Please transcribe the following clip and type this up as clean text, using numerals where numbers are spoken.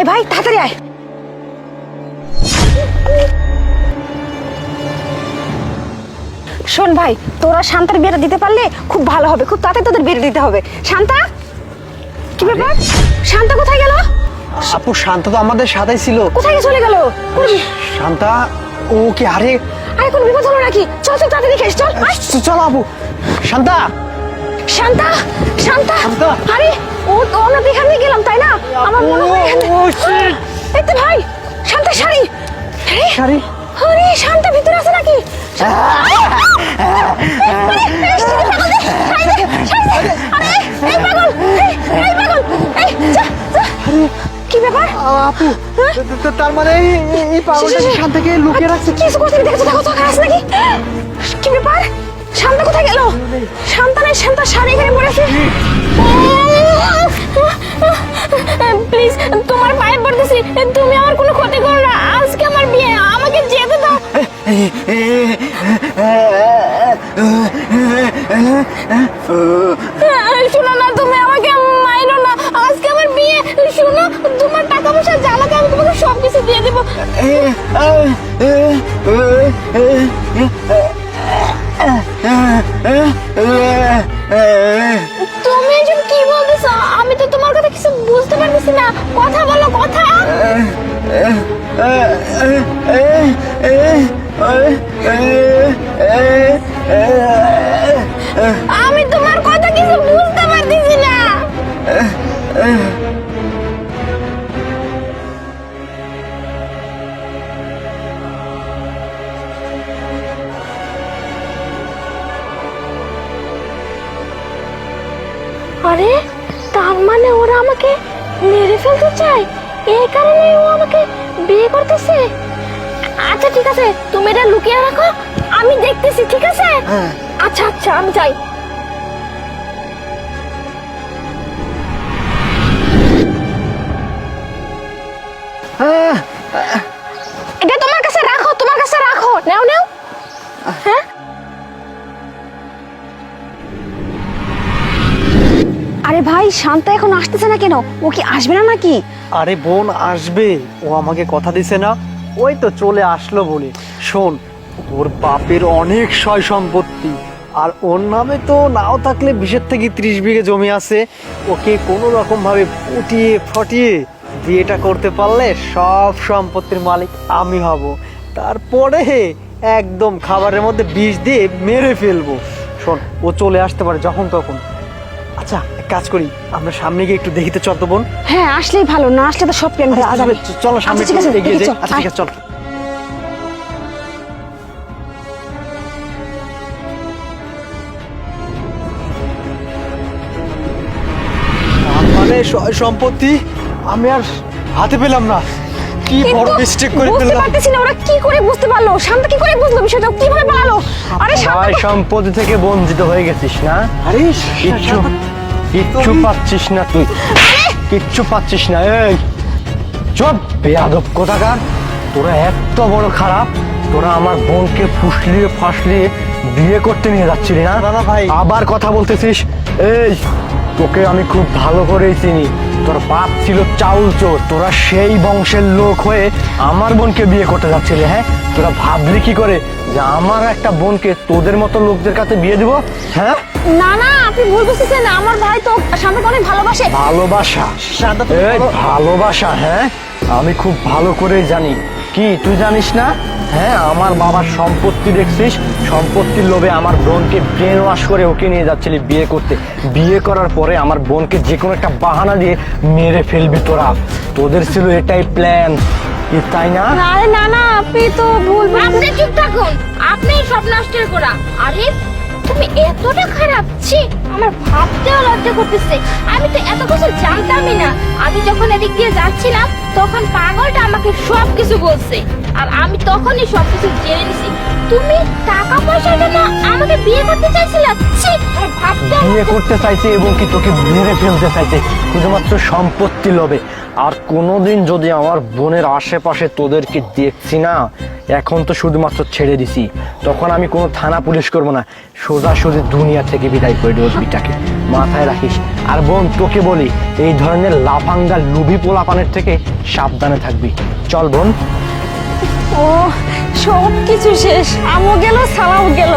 আয় ভাই তাড়াতাড়ি আয়। শোন ভাই, তোরা শান্তার বিয়েটা দিতে পারলে খুব ভালো হবে, খুব তাড়াতাড়ি তোদের বিয়েটা দিতে হবে। শান্তা, কি ব্যাপার? শান্তা কোথায় গেল? আপু শান্তা তো আমাদের সাথেই ছিল। কোথায় চলে গেল? শান্তা ও কি আরে কোন বিপদ হলো নাকি? চল চল তাড়াতাড়ি খেস, চল চল আপু। শান্তা শান্তা শান্তা শান্তা। আরে ও তো আমরা এখানে গেলাম তাই না? আমার মনে হয় এই তো ভাই শান্তা শাড়ি। শাড়ি? আরে শান্তা ভিতরে আছে নাকি? কি ব্যাপার আপু? তার মানে এই পাগলটা শান্তাকে লুকিয়ে রাখছে। কিছু করতে দেখছো? দেখো তো আছে নাকি? কি ব্যাপার? শান্তা কোথায় গেল? শান্তা নাই, শান্তা শাড়ি এখানে পড়েছে। প্লিজ তোমার পায়ে পড়তেছি, তুমি আমার কোনো ক্ষতি করো না। আজকে আমার বিয়ে, আমাকে যেতে দাও। শোনো না, তুমি আমাকে মাইরো না, আজকে আমার বিয়ে। শোনো, তোমার টাকা পয়সা জ্বালাতে আমি তোমাকে সবকিছু দিয়ে দেবো। তুমি এসব কি বলতেছো? আমি তো তোমার কথা কিছু বুঝতে পারতেছি না। কথা বলো, কথা। আমি তোমার কথা কিছু বুঝতে পারতেছি না। আরে তার মানে ওরা আমাকে মেরে ফেলতে চায়, এই কারণে ও আমাকে বিয়ে করতেছে। আচ্ছা ঠিক আছে, তুমি এটা লুকিয়ে রাখো, আমি দেখতেছি, ঠিক আছে? আচ্ছা আচ্ছা, আমি যাই। এটা তোমার কাছে রাখো, তোমার কাছে রাখো, নাও নাও। হ্যাঁ আরে ভাই, শান্তা এখন আসতেছে না কেন? ও কি আসবে না নাকি? আরে বোন আসবে, ও আমাকে কথা দিছে না, ওই তো চলে আসলো বলে। শোন, ওর বাপের অনেক সয় সম্পত্তি, আর ওর নামে তো নাও থাকলে 20 থেকে 30 বিঘে জমি আছে। ওকে কোনো রকম ভাবে ফুটিয়ে ফটিয়ে বিয়েটা করতে পারলে সব সম্পত্তির মালিক আমি হব। তারপরে একদম খাবারের মধ্যে বিষ দিয়ে মেরে ফেলবো। শোন, ও চলে আসতে পারে যখন তখন। আচ্ছা এক কাজ করি, আমরা সামনে গিয়ে একটু দেখিতে চল তো বোন। হ্যাঁ আসলেই ভালো, না আসলে তো সব প্ল্যান ভেস্তে যাবে। চলো সামনে ঠিক আছে, এগিয়ে যাই। চল, আচ্ছা ঠিক আছে চল। মানে সম্পত্তি আমি আর হাতে পেলাম না, কি বড় মিস্টেক করে বুঝতে ফেললাম। পারতেছি না ওরা কি করে বুঝতে পারলো, শান্তা কি করে বুঝলো বিষয়টা, কিভাবে পালালো? আরে শান্তা ভাই সম্পত্তি থেকে বঞ্চিত হয়ে গেছিস না? আরে কিচ্ছু পাচ্ছিস না তুই, কিচ্ছু পাচ্ছিস না। এই চুপ বেয়াদব কোথাকার, তোরা এত বড় খারাপ, তোরা আমার বোনকে ফুসলিয়ে ফাসলিয়ে বিয়ে করতে নিয়ে যাচ্ছিলি না? না ভাই, আবার কথা বলতেছিস? এই তোকে আমি খুব ভালো করেই চিনি, তোর বাপ ছিল চাউল চোর, তোরা সেই বংশের লোক হয়ে আমার বোনকে বিয়ে করতে যাচ্ছিলি। হ্যাঁ, তোরা ভাবলি কি করে যে আমার একটা বোনকে তোদের মতো লোকদের কাছে বিয়ে দিব? হ্যাঁ না না, আপনি ভুল বুঝতেছেন, আমার ভাই তো শান্তাকে অনেক ভালোবাসে। ভালোবাসা? শান্তা তো এই ভালোবাসা? হ্যাঁ আমি খুব ভালো করেই জানি। কি তুই জানিস না? হ্যাঁ, আমার বাবার সম্পত্তি দেখছিস, সম্পত্তির লোভে আমার বোনকে ব্রেন ওয়াশ করে ওকে নিয়ে যাচ্ছিলি বিয়ে করতে। বিয়ে করার পরে আমার বোনকে যে কোনো একটা বাহানা দিয়ে মেরে ফেলবি তোরা, তোদের ছিল এটাই প্ল্যান, তাই না? আরে না না, আপনি তো ভুল। আপনি চুপ থাকুন, আপনি সব নষ্ট করা। আরে তুমি এতটা খারাপ, ছি আমার ভাবতেও লজ্জা করতেছে। আমি তো এত কিছু জানতামই না। আমি যখন এদিক দিয়ে যাচ্ছিলাম তখন পাগলটা আমাকে সব কিছু বলছে, আর আমি তখনই সবকিছু জেনে নিছি। তুমি টাকা পয়সার জন্য আমাকে বিয়ে করতে চাইছিলে? ছি, আমার ভাবতেও বিয়ে করতে চাইছে এবং কি তোকে মেরে ফেলতে চাইছে শুধুমাত্র সম্পত্তি লোভে। আর কোনোদিন যদি আমার বোনের আশেপাশে তোদেরকে দেখছি না, এখন তো শুধুমাত্র ছেড়ে দিছি, তখন আমি কোনো থানা পুলিশ করব না, সোজাসুজি দুনিয়া থেকে বিদায় করে দেবো বিটাকে। মাথায় রাখিস। আর বোন, তোকে বলি, এই ধরনের লাফাঙ্গা লুভি পোলাপানের থেকে সাবধানে থাকবি। চল বোন। ও, সব কিছু শেষ, আমও গেল, সালাও গেল।